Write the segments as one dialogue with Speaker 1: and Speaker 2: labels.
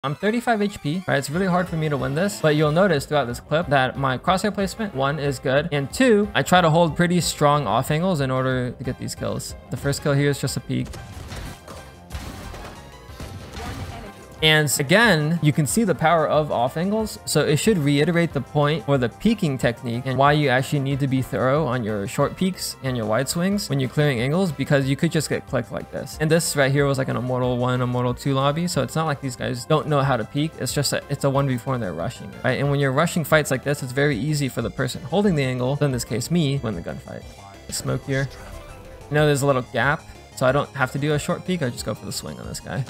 Speaker 1: I'm 35 HP, right? It's really hard for me to win this, but you'll notice throughout this clip that my crosshair placement, 1, is good, and 2, I try to hold pretty strong off angles in order to get these kills. The first kill here is just a peek. And again, you can see the power of off angles, so it should reiterate the point for the peeking technique and why you actually need to be thorough on your short peeks and your wide swings when you're clearing angles, because you could just get clicked like this. And this right here was like an Immortal 1, Immortal 2 lobby, so it's not like these guys don't know how to peek. It's just it's a 1v4 and they're rushing it, right? And when you're rushing fights like this, it's very easy for the person holding the angle, so in this case me, win the gunfight. Smoke here. You know, there's a little gap, so I don't have to do a short peek. I just go for the swing on this guy.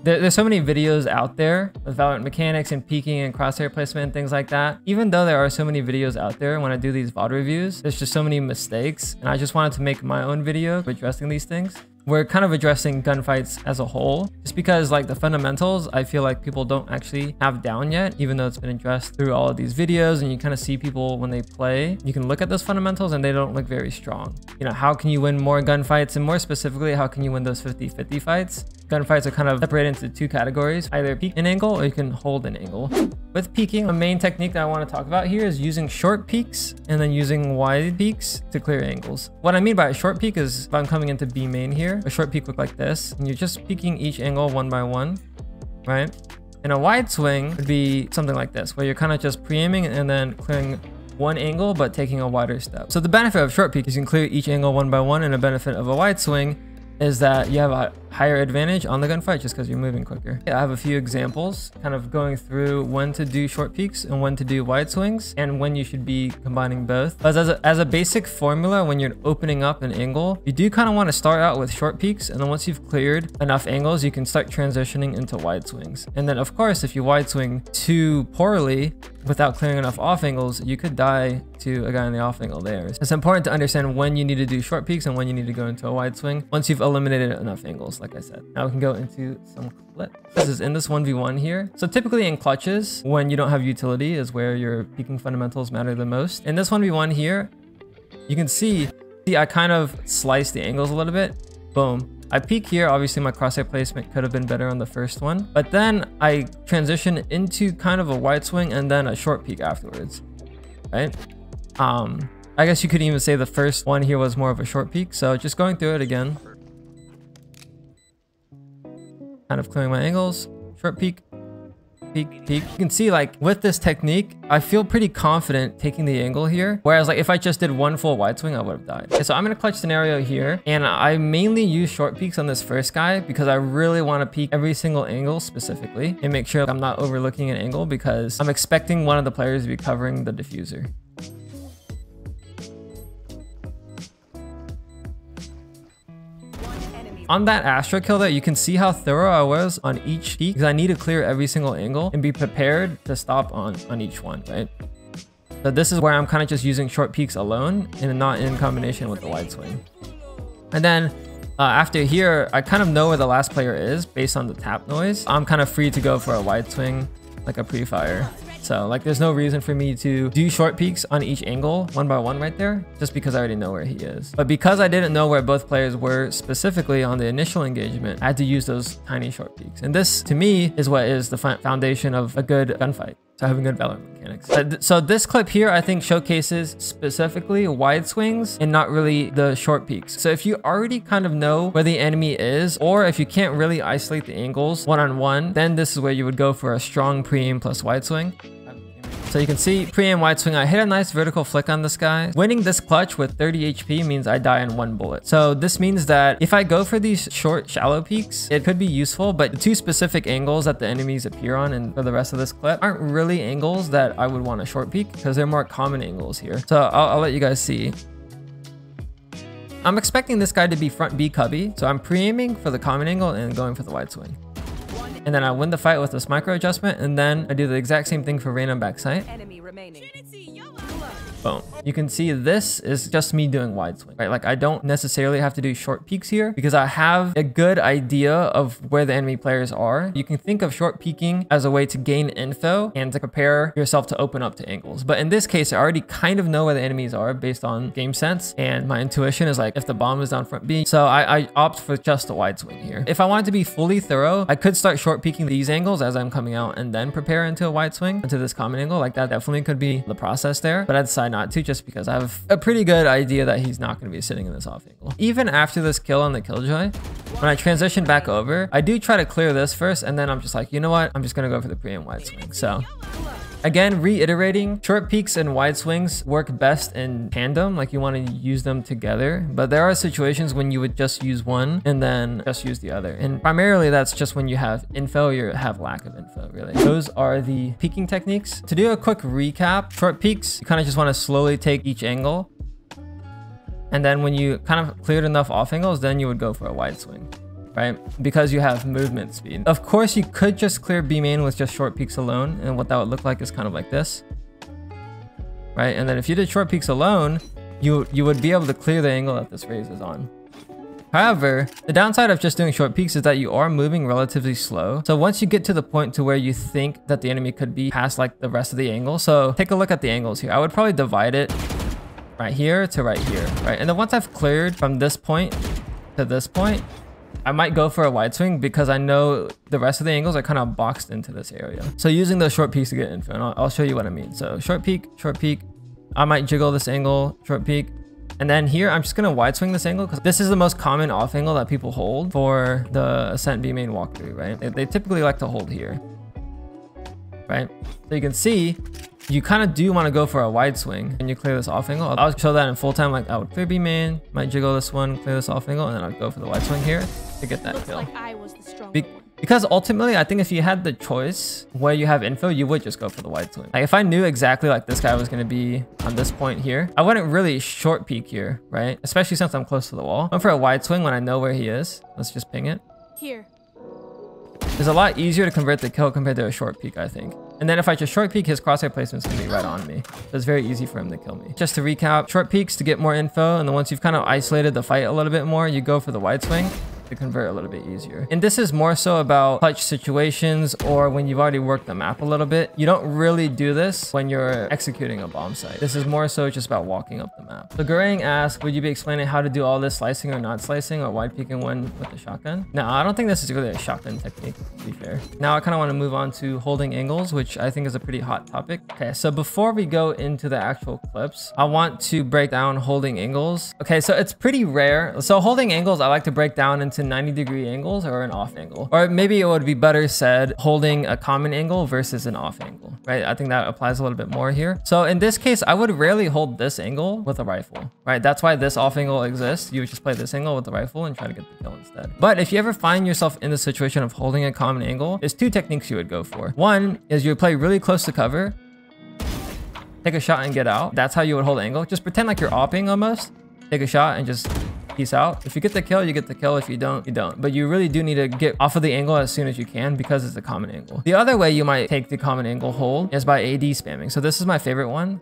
Speaker 1: There's so many videos out there with Valorant mechanics and peeking and crosshair placement and things like that. Even though there are so many videos out there, when I do these VOD reviews, there's just so many mistakes. And I just wanted to make my own video addressing these things. We're kind of addressing gunfights as a whole, just because like the fundamentals, I feel like people don't actually have down yet, even though it's been addressed through all of these videos. And you kind of see people when they play, you can look at those fundamentals and they don't look very strong. You know, how can you win more gunfights? And more specifically, how can you win those 50-50 fights? Gunfights are kind of separated into 2 categories, either peek an angle or you can hold an angle. With peeking, a main technique that I want to talk about here is using short peeks and then using wide peeks to clear angles. What I mean by a short peek is if I'm coming into B main here, a short peek look like this, and you're just peeking each angle one by one, right? And a wide swing would be something like this, where you're kind of just pre-aiming and then clearing one angle, but taking a wider step. So the benefit of short peek is you can clear each angle one by one, and the benefit of a wide swing is that you have a higher advantage on the gunfight just because you're moving quicker. I have a few examples kind of going through when to do short peeks and when to do wide swings and when you should be combining both. But as a basic formula, when you're opening up an angle, you do kind of want to start out with short peeks, and then once you've cleared enough angles, you can start transitioning into wide swings. And then of course, if you wide swing too poorly without clearing enough off angles, you could die to a guy in the off angle there. It's important to understand when you need to do short peeks and when you need to go into a wide swing once you've eliminated enough angles, like I said. Now we can go into some clips. This is in this 1v1 here. So typically in clutches, when you don't have utility is where your peeking fundamentals matter the most. In this 1v1 here, you can see I kind of sliced the angles a little bit. Boom. I peek here. Obviously my crosshair placement could have been better on the first one, but then I transition into kind of a wide swing and then a short peek afterwards, right? I guess you could even say the first one here was more of a short peek. So just going through it again, kind of clearing my angles, short peek, peek, peek. You can see like with this technique, I feel pretty confident taking the angle here. Whereas like if I just did one full wide swing, I would have died. Okay, so I'm in a clutch scenario here, and I mainly use short peeks on this first guy because I really want to peek every single angle specifically and make sure I'm not overlooking an angle because I'm expecting one of the players to be covering the diffuser. On that Astra kill there, you can see how thorough I was on each peek because I need to clear every single angle and be prepared to stop on each one, right? So this is where I'm kind of just using short peeks alone and not in combination with the wide swing. And then after here, I kind of know where the last player is based on the tap noise. I'm kind of free to go for a wide swing, like a pre-fire. So like there's no reason for me to do short peeks on each angle one by one right there, just because I already know where he is. But because I didn't know where both players were specifically on the initial engagement, I had to use those tiny short peeks. And this to me is what is the foundation of a good gunfight. So having good Valorant mechanics. So this clip here, I think showcases specifically wide swings and not really the short peeks. So if you already kind of know where the enemy is, or if you can't really isolate the angles one-on-one, then this is where you would go for a strong pre-aim plus wide swing. So you can see pre-aim wide swing, I hit a nice vertical flick on this guy. Winning this clutch with 30 HP means I die in one bullet. So this means that if I go for these short, shallow peeks, it could be useful, but the 2 specific angles that the enemies appear on and for the rest of this clip aren't really angles that I would want a short peek because they're more common angles here. So I'll let you guys see. I'm expecting this guy to be front B cubby, so I'm pre-aiming for the common angle and going for the wide swing. And then I win the fight with this micro adjustment, and then I do the exact same thing for random backside.
Speaker 2: Enemy remaining.
Speaker 1: Boom. You can see this is just me doing wide swing, right? Like I don't necessarily have to do short peeks here because I have a good idea of where the enemy players are. You can think of short peeking as a way to gain info and to prepare yourself to open up to angles. But in this case, I already kind of know where the enemies are based on game sense. And my intuition is like if the bomb is down front B. So I opt for just a wide swing here. If I wanted to be fully thorough, I could start short peeking these angles as I'm coming out and then prepare into a wide swing into this common angle. Like that definitely could be the process there. But I decide not to just because I have a pretty good idea that he's not going to be sitting in this off angle. Even after this kill on the killjoy, when I transition back over, I do try to clear this first and then I'm just like, you know what? I'm just going to go for the pre-aim wide swing. So again, reiterating, short peeks and wide swings work best in tandem, like you want to use them together. But there are situations when you would just use one and then just use the other. And primarily that's just when you have info or you have lack of info, really. Those are the peeking techniques. To do a quick recap, short peeks, you kind of just want to slowly take each angle. And then when you kind of cleared enough off angles, then you would go for a wide swing, right? Because you have movement speed. Of course, you could just clear B main with just short peeks alone. And what that would look like is kind of like this, right? And then if you did short peeks alone, you would be able to clear the angle that this raise is on. However, the downside of just doing short peeks is that you are moving relatively slow. So once you get to the point to where you think that the enemy could be past like the rest of the angle, so take a look at the angles here. I would probably divide it right here to right here, right? And then once I've cleared from this point to this point, I might go for a wide swing because I know the rest of the angles are kind of boxed into this area. So using those short peeks to get info, and I'll show you what I mean. So short peek, I might jiggle this angle, short peek. And then here, I'm just going to wide swing this angle because this is the most common off angle that people hold for the Ascent B main walkthrough, right? They typically like to hold here, right? So you can see, you kind of do want to go for a wide swing and you clear this off angle. I'll show that in full time. Like I would clear B main, might jiggle this one, clear this off angle, and then I'll go for the wide swing here to get that kill.
Speaker 2: Like I was the stronger one.
Speaker 1: Because ultimately, I think if you had the choice where you have info, you would just go for the wide swing. Like if I knew exactly like this guy was going to be on this point here, I wouldn't really short peek here, right? Especially since I'm close to the wall. I'm for a wide swing when I know where he is. Let's just ping it.
Speaker 2: Here.
Speaker 1: It's a lot easier to convert the kill compared to a short peek, I think. And then if I just short peek, his crosshair placement's gonna be right on me. So it's very easy for him to kill me. Just to recap, short peeks to get more info. And then once you've kind of isolated the fight a little bit more, you go for the wide swing to convert a little bit easier. And this is more so about clutch situations or when you've already worked the map a little bit. You don't really do this when you're executing a bomb site. This is more so just about walking up the map. So Garang asked, would you be explaining how to do all this slicing or not slicing or wide peeking one with the shotgun? No, I don't think this is really a shotgun technique, to be fair. Now I kind of want to move on to holding angles, which I think is a pretty hot topic. Okay, so before we go into the actual clips, I want to break down holding angles. Okay, so it's pretty rare. So holding angles, I like to break down into 90-degree angles or an off angle, or maybe it would be better said holding a common angle versus an off angle, right? I think that applies a little bit more here. So in this case, I would rarely hold this angle with a rifle, right? That's why this off angle exists. You would just play this angle with the rifle and try to get the kill instead. But if you ever find yourself in the situation of holding a common angle, there's two techniques you would go for. One is you would play really close to cover, take a shot and get out. That's how you would hold angle. Just pretend like you're opping almost, take a shot and just peace out. If you get the kill, you get the kill. If you don't, you don't. But you really do need to get off of the angle as soon as you can because it's a common angle. The other way you might take the common angle hold is by AD spamming. So this is my favorite one.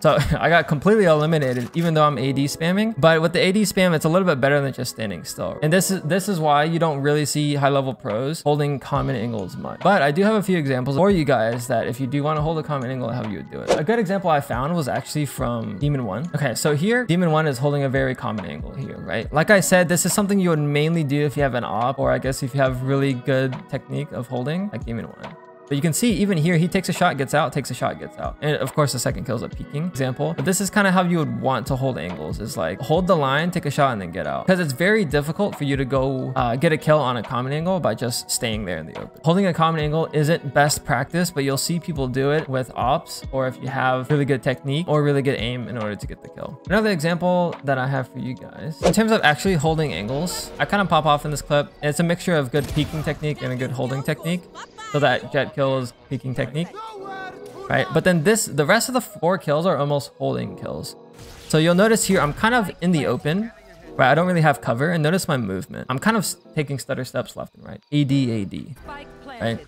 Speaker 1: So I got completely eliminated even though I'm AD spamming. But with the AD spam, it's a little bit better than just standing still. And this is why you don't really see high level pros holding common angles much. But I do have a few examples for you guys that if you do want to hold a common angle, how you would do it. A good example I found was actually from Demon 1. Okay, so here, Demon 1 is holding a very common angle here, right? Like I said, this is something you would mainly do if you have an op, or I guess if you have really good technique of holding, like Demon 1. But you can see even here, he takes a shot, gets out, takes a shot, gets out. And of course, the second kill is a peeking example. But this is kind of how you would want to hold angles, is like hold the line, take a shot, and then get out. Because it's very difficult for you to go get a kill on a common angle by just staying there in the open. Holding a common angle isn't best practice, but you'll see people do it with ops, or if you have really good technique or really good aim in order to get the kill. Another example that I have for you guys, in terms of actually holding angles, I kind of pop off in this clip. And it's a mixture of good peeking technique and a good holding technique. So that jet kills peeking technique, right? But then the rest of the 4 kills are almost holding kills. So you'll notice here, I'm kind of in the open, right? I don't really have cover, and notice my movement. I'm kind of taking stutter steps left and right. AD, right?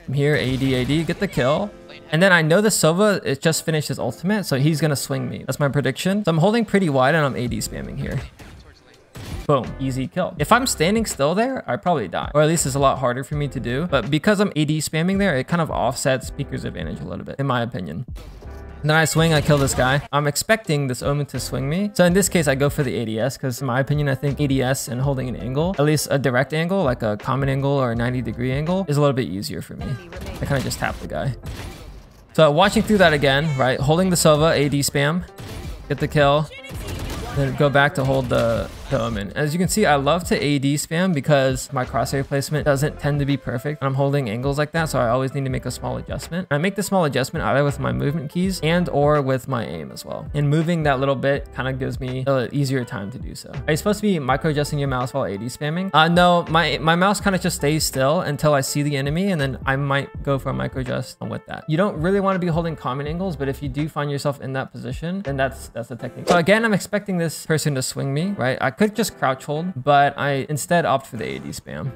Speaker 1: I'm here, AD, get the kill. And then I know the Sova, it just finished his ultimate, so he's gonna swing me. That's my prediction. So I'm holding pretty wide and I'm AD spamming here. Boom, easy kill. If I'm standing still there, I probably die. Or at least it's a lot harder for me to do. But because I'm AD spamming there, it kind of offsets Peeker's advantage a little bit, in my opinion. And then I swing, I kill this guy. I'm expecting this Omen to swing me. So in this case, I go for the ADS because in my opinion, I think ADS and holding an angle, at least a direct angle, like a common angle or a 90-degree angle, is a little bit easier for me. I kind of just tap the guy. So watching through that again, right? Holding the Sova, AD spam, get the kill, then go back to hold the Omen. As you can see, I love to AD spam because my crosshair placement doesn't tend to be perfect. And I'm holding angles like that, so I always need to make a small adjustment. And I make the small adjustment either with my movement keys and or with my aim as well. And moving that little bit kind of gives me an easier time to do so. Are you supposed to be micro adjusting your mouse while AD spamming? No, my mouse kind of just stays still until I see the enemy, and then I might go for a micro adjust with that. You don't really want to be holding common angles, but if you do find yourself in that position, then that's the technique. So again, I'm expecting this person to swing me, right? I could just crouch hold, but I instead opt for the AD spam.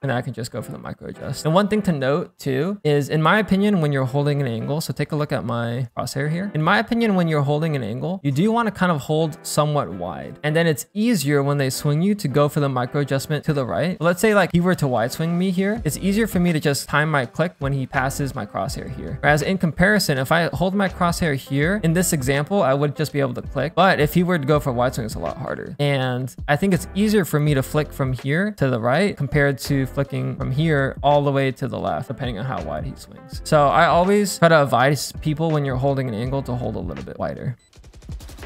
Speaker 1: And then I can just go for the micro adjust. And one thing to note too is, in my opinion, when you're holding an angle, so take a look at my crosshair here. In my opinion, when you're holding an angle, you do want to kind of hold somewhat wide. And then it's easier when they swing you to go for the micro adjustment to the right. Let's say like he were to wide swing me here. It's easier for me to just time my click when he passes my crosshair here. Whereas in comparison, if I hold my crosshair here, in this example, I would just be able to click. But if he were to go for wide swing, it's a lot harder. And I think it's easier for me to flick from here to the right compared to flicking from here all the way to the left, depending on how wide he swings. So I always try to advise people when you're holding an angle to hold a little bit wider.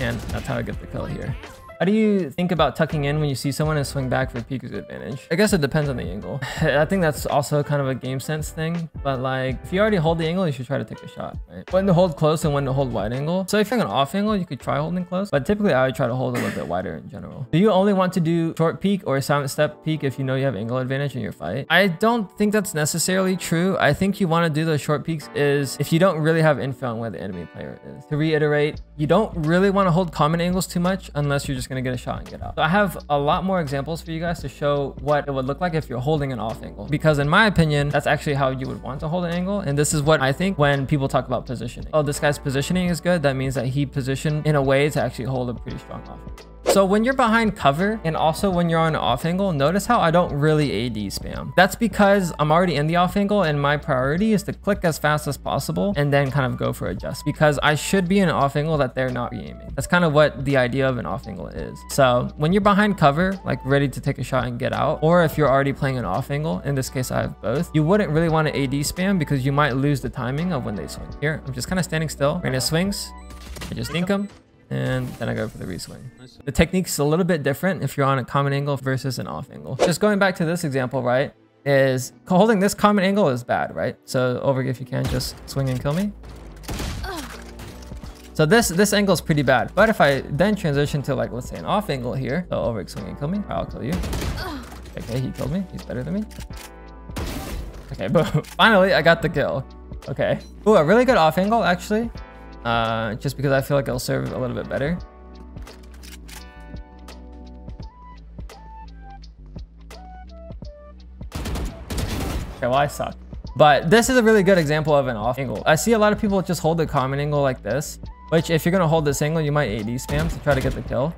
Speaker 1: And that's how I get the kill here. How do you think about tucking in when you see someone and swing back for Peeker's advantage? I guess it depends on the angle. I think that's also kind of a game sense thing, but like if you already hold the angle, you should try to take a shot, right? When to hold close and when to hold wide angle. So if you're an off angle, you could try holding close, but typically I would try to hold a little bit wider in general. Do you only want to do short peek or silent step peek if you know you have angle advantage in your fight? I don't think that's necessarily true. I think you want to do those short peeks is if you don't really have info on where the enemy player is. To reiterate, you don't really want to hold common angles too much unless you're just going to get a shot and get out. So I have a lot more examples for you guys to show what it would look like if you're holding an off angle, because in my opinion, that's actually how you would want to hold an angle. And this is what I think when people talk about positioning. Oh, this guy's positioning is good. That means that he positioned in a way to actually hold a pretty strong off angle. So when you're behind cover and also when you're on an off angle, notice how I don't really AD spam. That's because I'm already in the off angle and my priority is to click as fast as possible and then kind of go for adjust, because I should be in an off angle that they're not re-aiming. That's kind of what the idea of an off angle is. So when you're behind cover, like ready to take a shot and get out, or if you're already playing an off angle, in this case I have both, you wouldn't really want to AD spam because you might lose the timing of when they swing. Here, I'm just kind of standing still. When it swings, I just dink him. And then I go for the reswing. The technique's a little bit different if you're on a common angle versus an off angle. Just going back to this example, right, is holding this common angle is bad, right? So over, if you can, just swing and kill me. So this angle is pretty bad. But if I then transition to like, let's say an off angle here, so over, swing and kill me, I'll kill you. Okay, he killed me. He's better than me. Okay, boom. Finally, I got the kill. Okay. Ooh, a really good off angle, actually. Just because I feel like it'll serve a little bit better. Okay, well, I suck. But this is a really good example of an off angle. I see a lot of people just hold a common angle like this, which if you're going to hold this angle, you might AD spam to try to get the kill,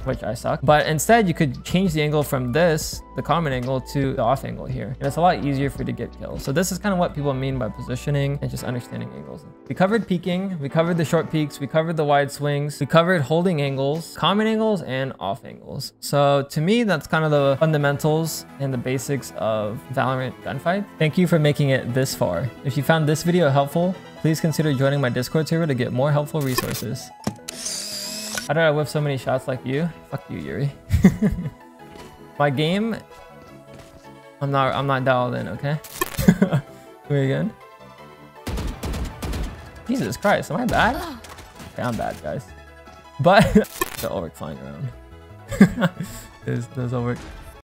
Speaker 1: which I suck. But instead, you could change the angle from this, the common angle, to the off angle here. And it's a lot easier for you to get kills. So this is kind of what people mean by positioning and just understanding angles. We covered peeking, we covered the short peeks, we covered the wide swings, we covered holding angles, common angles, and off angles. So to me, that's kind of the fundamentals and the basics of Valorant gunfight. Thank you for making it this far. If you found this video helpful, please consider joining my Discord server to get more helpful resources. How did I whiff so many shots like you? Fuck you, Yuri. My game, I'm not dialed in, okay? Do it again. Jesus Christ, am I bad? Okay, I'm bad, guys. But the Ulrich flying around. There's Ulrich.